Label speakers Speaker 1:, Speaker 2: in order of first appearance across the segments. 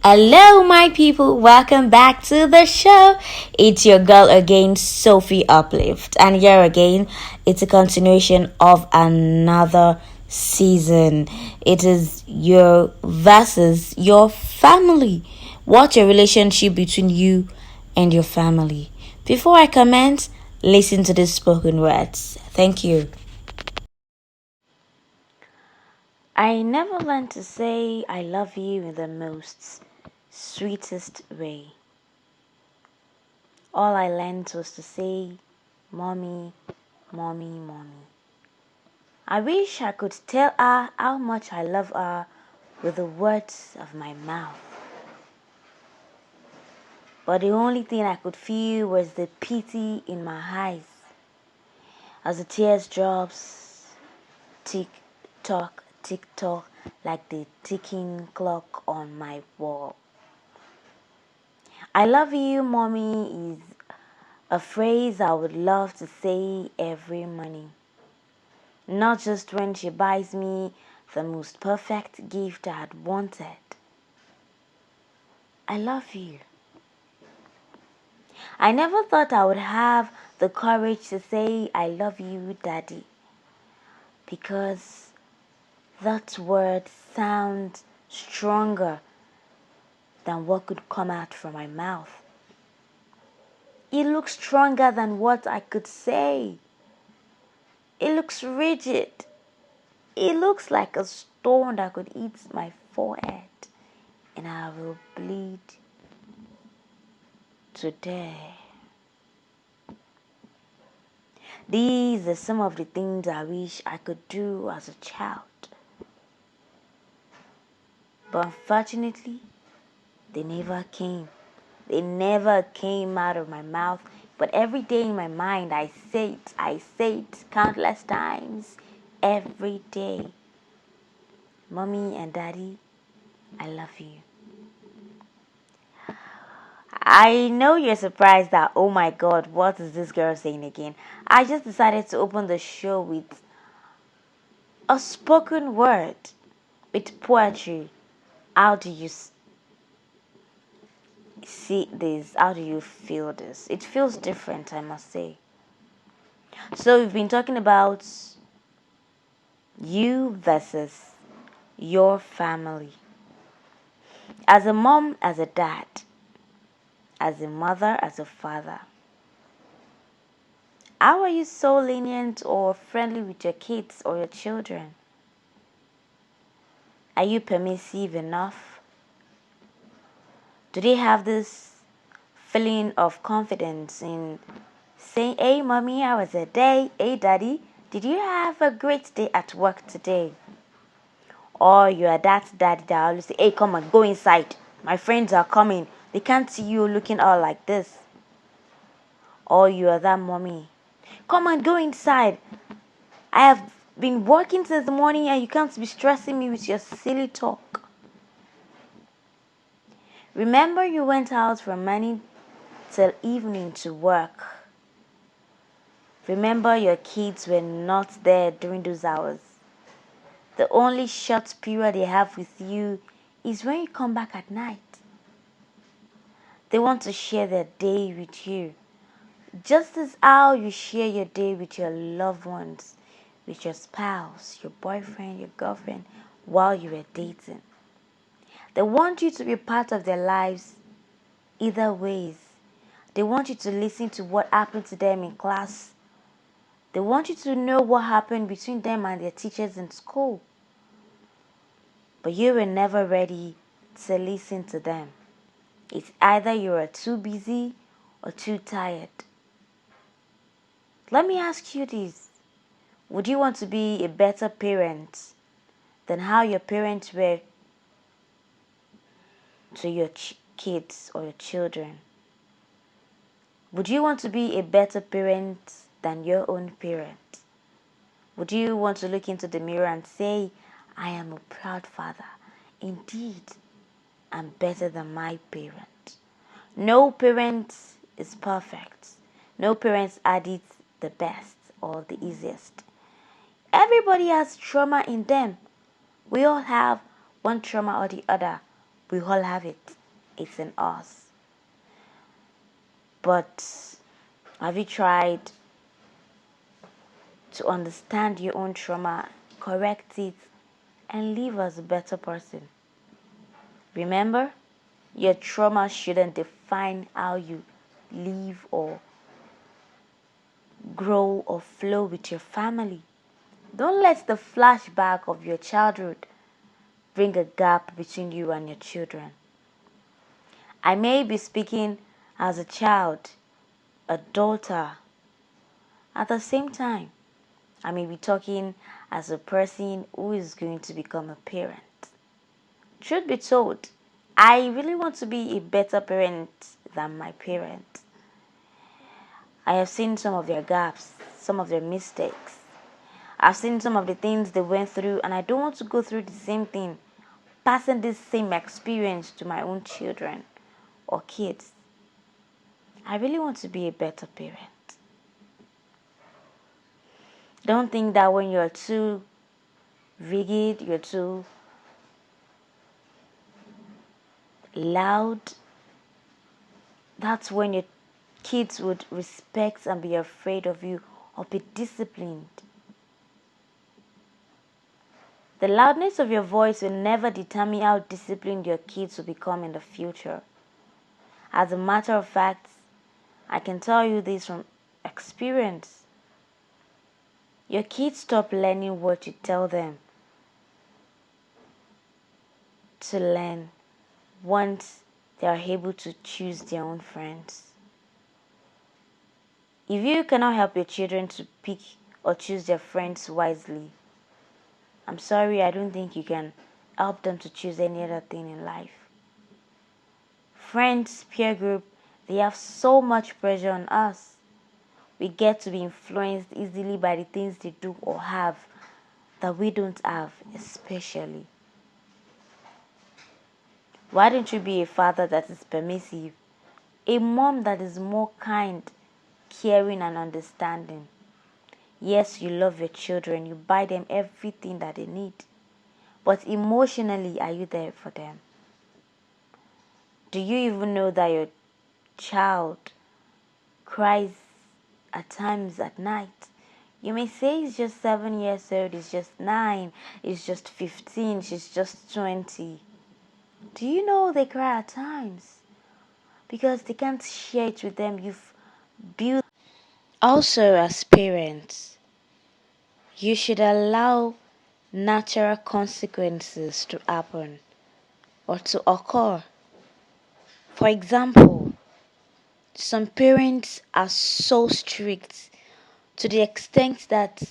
Speaker 1: Hello, my people. Welcome back to the show. It's your girl again, Sophie Uplift. And here again, it's a continuation of another season. It is your versus your family. What's your relationship between you and your family? Before I comment, listen to the spoken words. Thank you. I never learned to say I love you in the most sweetest way. All I learned was to say, Mommy, Mommy, Mommy. I wish I could tell her how much I love her with the words of my mouth. But the only thing I could feel was the pity in my eyes as the tears drops, tick tock, like the ticking clock on my wall. I love you, Mommy is a phrase I would love to say every morning. Not just when she buys me the most perfect gift I had wanted. I love you. I never thought I would have the courage to say I love you, Daddy, because that word sounds stronger than what could come out from my mouth. It looks stronger than what I could say. It looks rigid. It looks like a stone that could eat my forehead and I will bleed today. These are some of the things I wish I could do as a child. But unfortunately, they never came. They never came out of my mouth. But every day in my mind, I say it countless times. Every day. Mommy and Daddy, I love you. I know you're surprised that, oh my God, what is this girl saying again? I just decided to open the show with a spoken word, with poetry. How do you see this? How do you feel this? It feels different, I must say. So we've been talking about you versus your family. As a mom, as a dad, as a mother, as a father. How are you so lenient or friendly with your kids or your children? Are you permissive enough? Do they have this feeling of confidence in saying, hey, mommy, how was your day? Hey, daddy, did you have a great day at work today? Or you are that daddy that always say, hey, come on, go inside. My friends are coming. They can't see you looking all like this. Or you are that mommy. Come on, go inside. I have been working since the morning and you can't be stressing me with your silly talk. Remember you went out from morning till evening to work. Remember your kids were not there during those hours. The only short period they have with you is when you come back at night. They want to share their day with you. Just as how you share your day with your loved ones, with your spouse, your boyfriend, your girlfriend, while you were dating. They want you to be part of their lives either ways. They want you to listen to what happened to them in class. They want you to know what happened between them and their teachers in school. But you were never ready to listen to them. It's either you are too busy or too tired. Let me ask you this. Would you want to be a better parent than how your parents were to your kids or your children? Would you want to be a better parent than your own parent? Would you want to look into the mirror and say, I am a proud father. Indeed, I'm better than my parent. No parent is perfect. No parents had it the best or the easiest. Everybody has trauma in them. We all have one trauma or the other. We all have it. It's in us. But have you tried to understand your own trauma, correct it, and live as a better person? Remember, your trauma shouldn't define how you live or grow or flow with your family. Don't let the flashback of your childhood bring a gap between you and your children. I may be speaking as a child, a daughter. At the same time, I may be talking as a person who is going to become a parent. Truth be told, I really want to be a better parent than my parents. I have seen some of their gaps, some of their mistakes. I've seen some of the things they went through, and I don't want to go through the same thing, passing this same experience to my own children or kids. I really want to be a better parent. Don't think that when you're too rigid, you're too loud, that's when your kids would respect and be afraid of you or be disciplined. The loudness of your voice will never determine how disciplined your kids will become in the future. As a matter of fact, I can tell you this from experience. Your kids stop learning what you tell them to learn once they are able to choose their own friends. If you cannot help your children to pick or choose their friends wisely, I'm sorry, I don't think you can help them to choose any other thing in life. Friends, peer group, they have so much pressure on us. We get to be influenced easily by the things they do or have that we don't have, especially. Why don't you be a father that is permissive? A mom that is more kind, caring, and understanding. Yes, you love your children, you buy them everything that they need. But emotionally, are you there for them? Do you even know that your child cries at times at night? You may say it's just 7 years old, it's just 9, it's just 15, she's just 20. Do you know they cry at times? Because they can't share it with them. You've built. Also, as parents, you should allow natural consequences to happen or to occur. For example, some parents are so strict to the extent that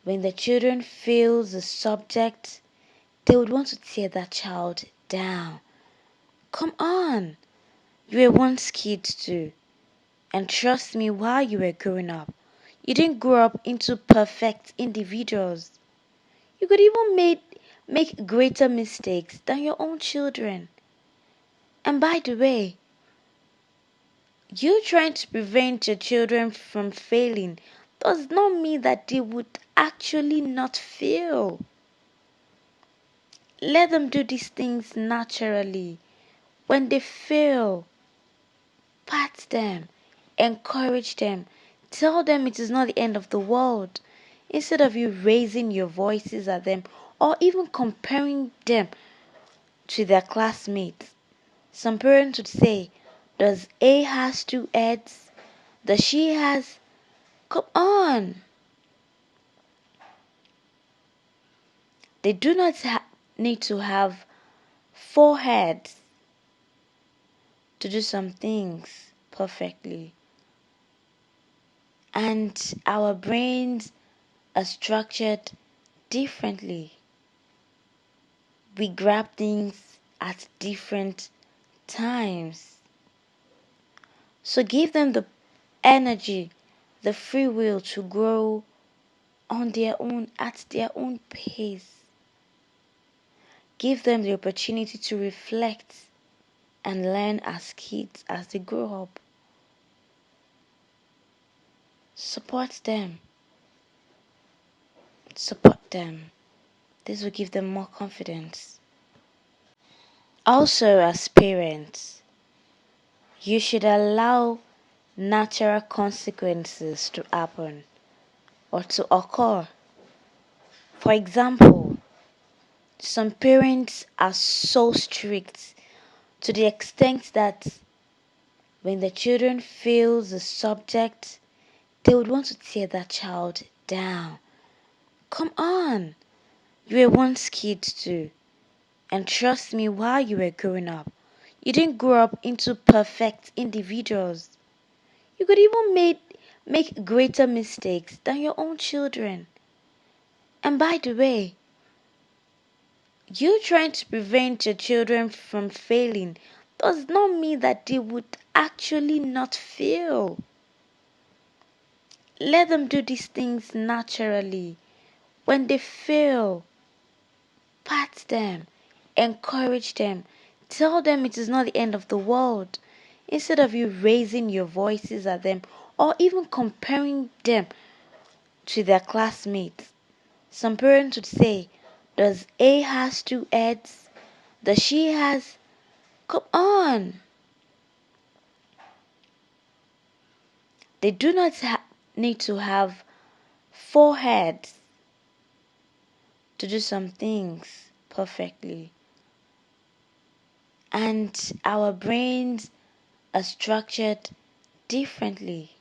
Speaker 1: when the children fail the subject, they would want to tear that child down. Come on, you were once kids too. And trust me, while you were growing up, you didn't grow up into perfect individuals. You could even make greater mistakes than your own children. And by the way, you trying to prevent your children from failing does not mean that they would actually not fail. Let them do these things naturally. When they fail, pat them, encourage them, tell them it is not the end of the world. Instead of you raising your voices at them or even comparing them to their classmates. Some parents would say, does A has 2 heads? Does she has? Come on. They do not need to have 4 heads to do some things perfectly. And our brains are structured differently. We grab things at different times. So give them the energy, the free will to grow on their own, at their own pace. Give them the opportunity to reflect and learn as kids as they grow up. Support them. Support them. This will give them more confidence. Also, as parents, you should allow natural consequences to happen or to occur. For example, some parents are so strict to the extent that when the children fails the subject, they would want to tear that child down. Come on, you were once kids too. And trust me, while you were growing up, you didn't grow up into perfect individuals. You could even make greater mistakes than your own children. And by the way, you trying to prevent your children from failing does not mean that they would actually not fail. Let them do these things naturally. When they fail, pat them, encourage them, tell them it is not the end of the world. Instead of you raising your voices at them or even comparing them to their classmates. Some parents would say, does A has two heads? Does she has? Come on. They do not need to have four heads to do some things perfectly. And our brains are structured differently.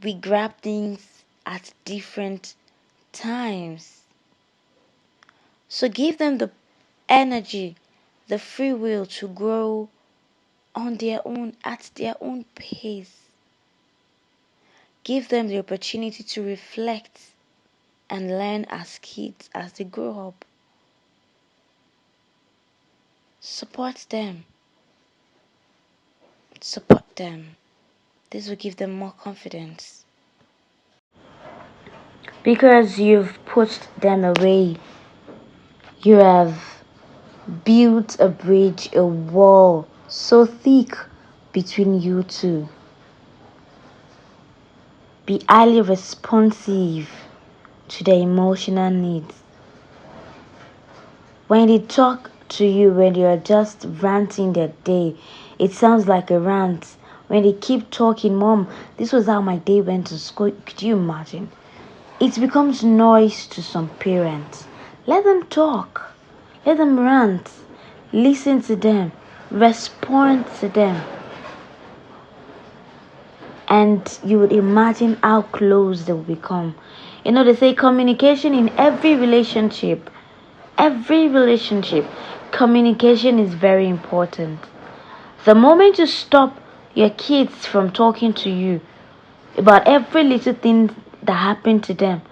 Speaker 1: We grab things at different times. So give them the energy, the free will to grow on their own, at their own pace. Give them the opportunity to reflect and learn as kids as they grow up. Support them. Support them. This will give them more confidence. Because you've pushed them away, you have built a bridge, a wall so thick between you two. Be highly responsive to their emotional needs. When they talk to you, when they are just ranting their day, it sounds like a rant. When they keep talking, Mom, this was how my day went to school. Could you imagine? It becomes noise to some parents. Let them talk. Let them rant. Listen to them. Respond to them. And you would imagine how close they will become. You know, they say communication in every relationship, communication is very important. The moment you stop your kids from talking to you about every little thing that happened to them,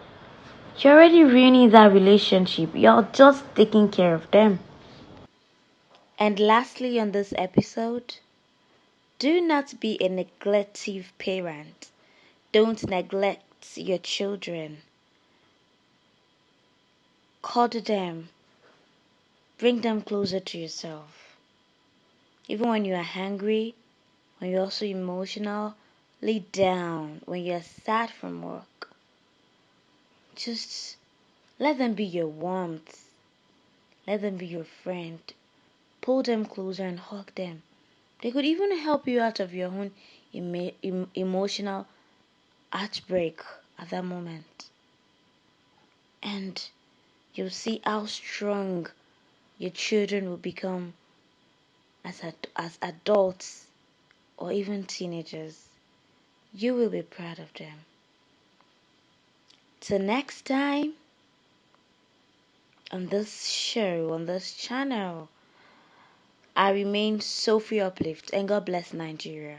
Speaker 1: you're already ruining that relationship. You're just taking care of them. And lastly, on this episode, do not be a neglective parent. Don't neglect your children. Cuddle them. Bring them closer to yourself. Even when you are hungry, when you're also emotional, lay down. When you're sad from work, just let them be your warmth. Let them be your friend. Pull them closer and hug them. They could even help you out of your own emotional heartbreak at that moment. And you'll see how strong your children will become as adults or even teenagers. You will be proud of them. Till next time on this show, on this channel, I remain Sophie Uplift, and God bless Nigeria.